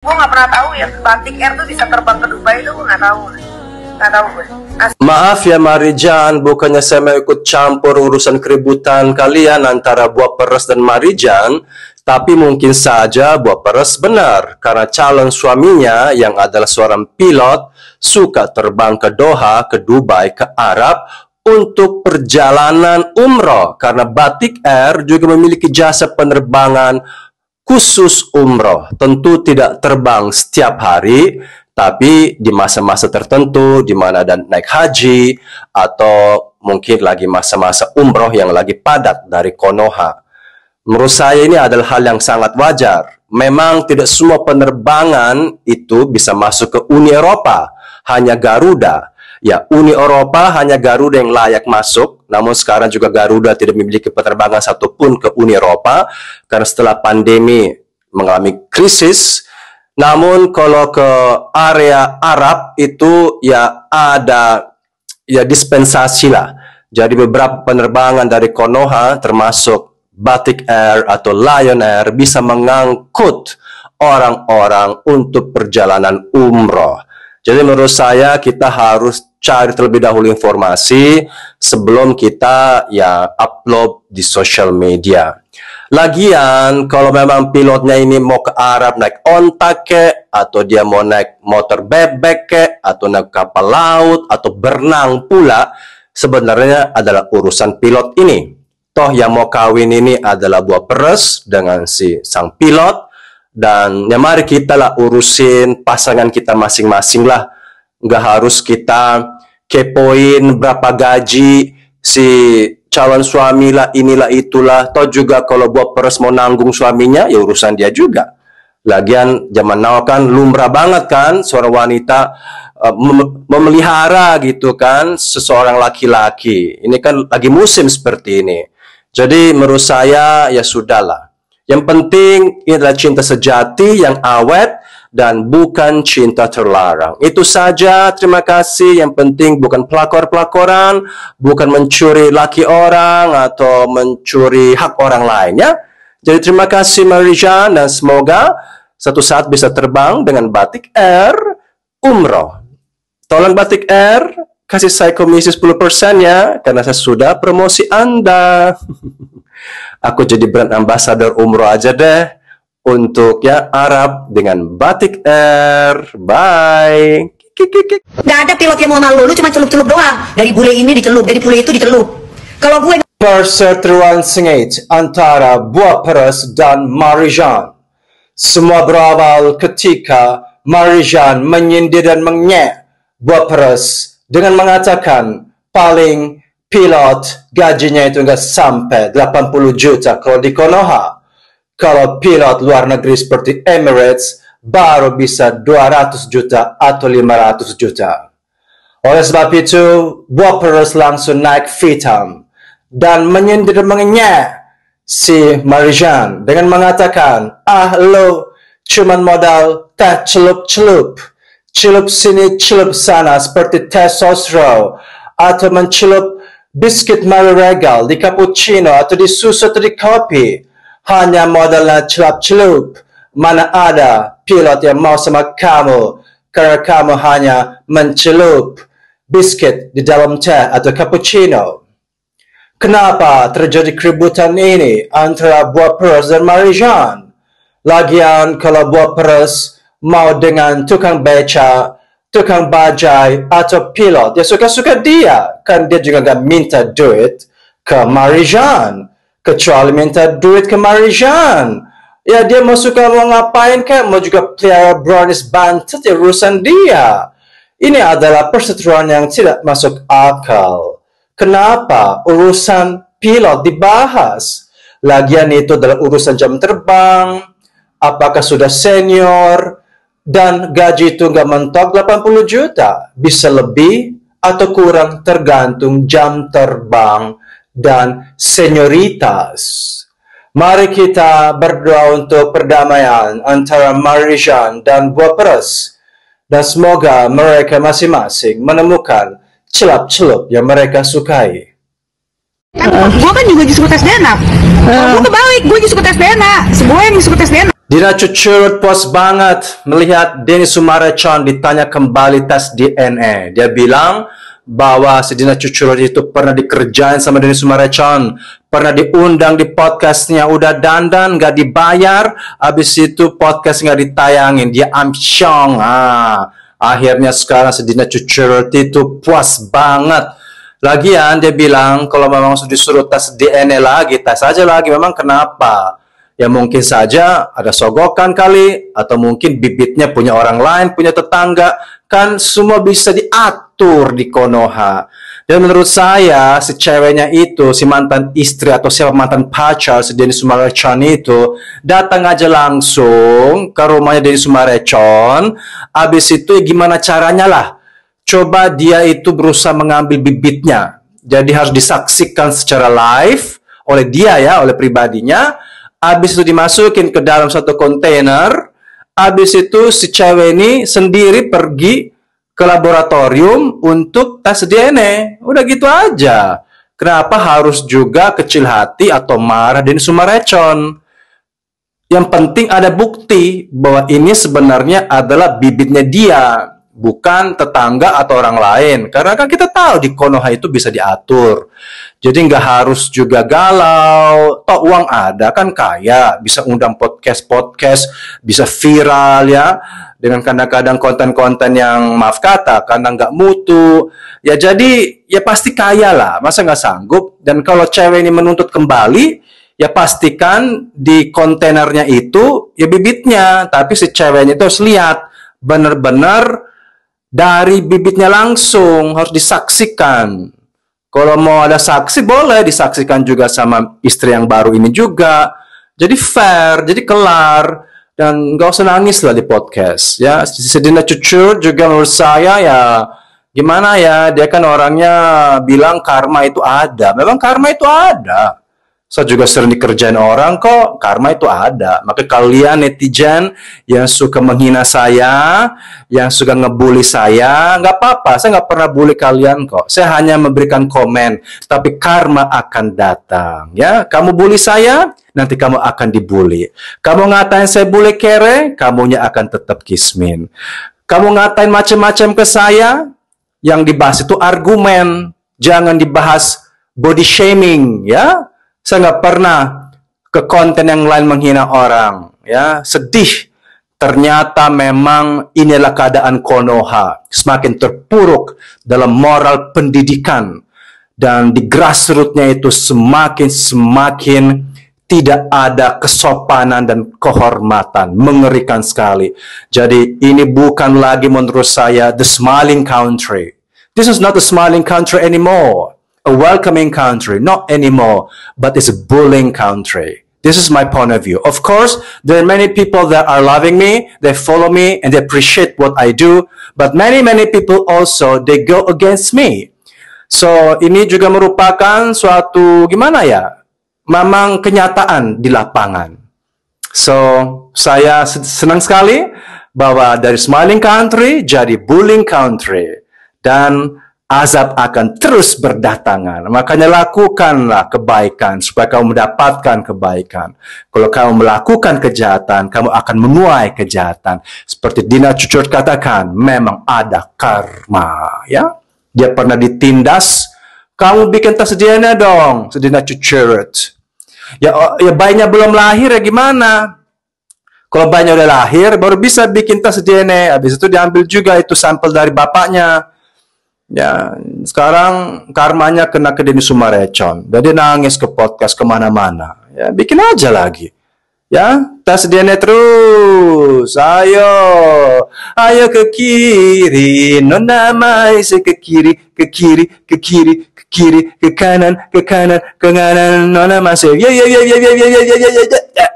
Gue nggak pernah tahu ya Batik Air tuh bisa terbang ke Dubai, itu gue nggak tahu. Nggak tahu gue. Maaf ya Marijan, bukannya saya mau ikut campur urusan keributan kalian antara Buah Peres dan Marijan, tapi mungkin saja Buah Peres benar, karena calon suaminya yang adalah seorang pilot suka terbang ke Doha, ke Dubai, ke Arab untuk perjalanan umroh, karena Batik Air juga memiliki jasa penerbangan khusus umroh. Tentu tidak terbang setiap hari, tapi di masa-masa tertentu di mana ada naik haji atau mungkin lagi masa-masa umroh yang lagi padat dari Konoha. Menurut saya ini adalah hal yang sangat wajar. Memang tidak semua penerbangan itu bisa masuk ke Uni Eropa, hanya Garuda. Ya, Uni Eropa hanya Garuda yang layak masuk, namun sekarang juga Garuda tidak memiliki penerbangan satupun ke Uni Eropa, karena setelah pandemi mengalami krisis. Namun kalau ke area Arab itu ya ada ya dispensasi lah. Jadi beberapa penerbangan dari Konoha termasuk Batik Air atau Lion Air bisa mengangkut orang-orang untuk perjalanan umroh. Jadi menurut saya kita harus cari terlebih dahulu informasi sebelum kita ya upload di social media. Lagian kalau memang pilotnya ini mau ke Arab naik onta ke, atau dia mau naik motor bebek ke, atau naik kapal laut, atau berenang pula, sebenarnya adalah urusan pilot ini. Toh yang mau kawin ini adalah Buah Peres dengan si sang pilot, dan ya mari kita lah urusin pasangan kita masing-masing lah. Nggak harus kita kepoin berapa gaji si calon suami lah, inilah itulah. Toh juga kalau Buah Peres mau nanggung suaminya, ya urusan dia juga. Lagian zaman now kan lumrah banget kan seorang wanita memelihara gitu kan seseorang laki-laki. Ini kan lagi musim seperti ini. Jadi menurut saya ya sudahlah. Yang penting ini adalah cinta sejati yang awet dan bukan cinta terlarang. Itu saja, terima kasih. Yang penting bukan pelakor-pelakoran, bukan mencuri laki orang atau mencuri hak orang lain ya. Jadi terima kasih Marijan, dan semoga satu saat bisa terbang dengan Batik Air umroh. Tolong Batik Air kasih saya komisi 10% ya, karena saya sudah promosi Anda. Aku jadi brand ambassador umroh aja deh untuk ya Arab dengan Batik Air. Bye. Nggak ada pilot yang mau malu, lu cuma celup-celup doang. Dari bule ini dicelup, dari bule itu dicelup. Kalau gue Perseteruan sengit antara Buah Peres dan Marijan. Semua berawal ketika Marijan menyindir dan mengejek Buah Peres dengan mengatakan paling pilot gajinya itu nggak sampai 80 juta kalau di Konoha. Kalau pilot luar negeri seperti Emirates baru bisa 200 juta atau 500 juta. Oleh sebab itu, Buah Peres langsung naik hitam dan menyindir dan mengejek si Marijan dengan mengatakan, lo cuman modal teh celup-celup, celup sini celup sana seperti teh sosro, atau mencelup biskuit Mario Regal di cappuccino atau di susu atau di kopi. Hanya modalnya celup-celup. Mana ada pilot yang mau sama kamu karena kamu hanya mencelup biskuit di dalam teh atau cappuccino. Kenapa terjadi keributan ini antara Buah Peres dan Marijan? Lagian kalau Buah Peres mau dengan tukang beca, tukang bajai, atau pilot, ya suka-suka dia. Kan dia juga gak minta duit ke Marijan. Kecuali minta duit ke Marijan. Ya dia mau suka mau ngapain kan, mau juga pelihara brownies bantet, ya urusan dia. Ini adalah perseteruan yang tidak masuk akal. Kenapa urusan pilot dibahas? Lagian itu adalah urusan jam terbang, apakah sudah senior, dan gaji itu nggak mentok 80 juta. Bisa lebih atau kurang tergantung jam terbang dan senioritas. Mari kita berdoa untuk perdamaian antara Marijan dan Buah Peres. Dan semoga mereka masing-masing menemukan celup-celup yang mereka sukai. gue kan juga justru tes DNA. Gue kebalik, gue justru tes DNA. Semua yang justru tes DNA. Dina Cucurut puas banget melihat Denny Sumarecon ditanya kembali tes DNA. Dia bilang bahwa si Dina Cucurut itu pernah dikerjain sama Denny Sumarecon, pernah diundang di podcastnya, udah dandan, gak dibayar, habis itu podcast gak ditayangin, dia amsyong. Akhirnya sekarang si Dina Cucurut itu puas banget. Lagian dia bilang kalau memang sudah disuruh tes DNA lagi, tes aja lagi. Memang kenapa? Ya mungkin saja ada sogokan kali, atau mungkin bibitnya punya orang lain, punya tetangga, kan semua bisa diatur di Konoha. Dan menurut saya, si ceweknya itu, si mantan istri atau siapa mantan pacar, si Denny Sumarecon itu, datang aja langsung ke rumahnya Denny Sumarecon, abis itu gimana caranya lah, coba dia itu berusaha mengambil bibitnya, jadi harus disaksikan secara live, oleh dia ya, oleh pribadinya, habis itu dimasukin ke dalam satu kontainer. Habis itu si cewek ini sendiri pergi ke laboratorium untuk tes DNA. Udah gitu aja. Kenapa harus juga kecil hati atau marah Denny Sumarecon? Yang penting ada bukti bahwa ini sebenarnya adalah bibitnya dia, bukan tetangga atau orang lain. Karena kan kita tahu di Konoha itu bisa diatur. Jadi nggak harus juga galau. Toh uang ada, kan kaya, bisa undang podcast, bisa viral ya. Dengan kadang-kadang konten-konten yang maaf kata, karena nggak mutu. Ya jadi ya pasti kaya lah, masa nggak sanggup. Dan kalau cewek ini menuntut kembali, ya pastikan di kontainernya itu ya bibitnya. Tapi si ceweknya itu harus lihat benar-benar dari bibitnya langsung, harus disaksikan. Kalau mau ada saksi, boleh disaksikan juga sama istri yang baru ini juga. Jadi fair, jadi kelar. Dan nggak usah nangis lah di podcast. Ya, si Dina Cucurut juga menurut saya ya, gimana ya, dia kan orangnya bilang karma itu ada. Memang karma itu ada. Saya juga sering dikerjain orang kok, karma itu ada. Maka kalian netizen yang suka menghina saya, yang suka ngebully saya, nggak apa-apa, saya nggak pernah bully kalian kok. Saya hanya memberikan komen, tapi karma akan datang. Ya, kamu bully saya, nanti kamu akan dibully. Kamu ngatain saya bully kere, kamunya akan tetap kismin. Kamu ngatain macam-macam ke saya, yang dibahas itu argumen, jangan dibahas body shaming, ya. Saya nggak pernah ke konten yang lain menghina orang, ya. Sedih. Ternyata memang inilah keadaan Konoha, semakin terpuruk dalam moral pendidikan, dan di grassroots-nya itu semakin tidak ada kesopanan dan kehormatan. Mengerikan sekali. Jadi ini bukan lagi menurut saya the smiling country. This is not a smiling country anymore. A welcoming country, not anymore, but it's a bullying country. This is my point of view. Of course, there are many people that are loving me, they follow me, and they appreciate what I do, but many people also, they go against me. So, ini juga merupakan suatu, gimana ya, memang kenyataan di lapangan. So, saya senang sekali bahwa dari smiling country jadi bullying country. Dan azab akan terus berdatangan. Makanya lakukanlah kebaikan supaya kamu mendapatkan kebaikan. Kalau kamu melakukan kejahatan, kamu akan menuai kejahatan. Seperti Dina Cucurut katakan, memang ada karma. Ya, dia pernah ditindas. Kamu bikin tes DNA dong, Dina Cucurut. Ya bayinya belum lahir ya gimana? Kalau bayinya udah lahir, baru bisa bikin tes DNA. Habis itu diambil juga itu sampel dari bapaknya. Ya, sekarang karmanya kena ke Denny Sumarecon. Jadi nangis ke podcast kemana-mana. Ya, bikin aja lagi. Ya, tes DNA terus. Ayo ke kiri, nona mai ke kiri, ke kanan, nona masih. Ya.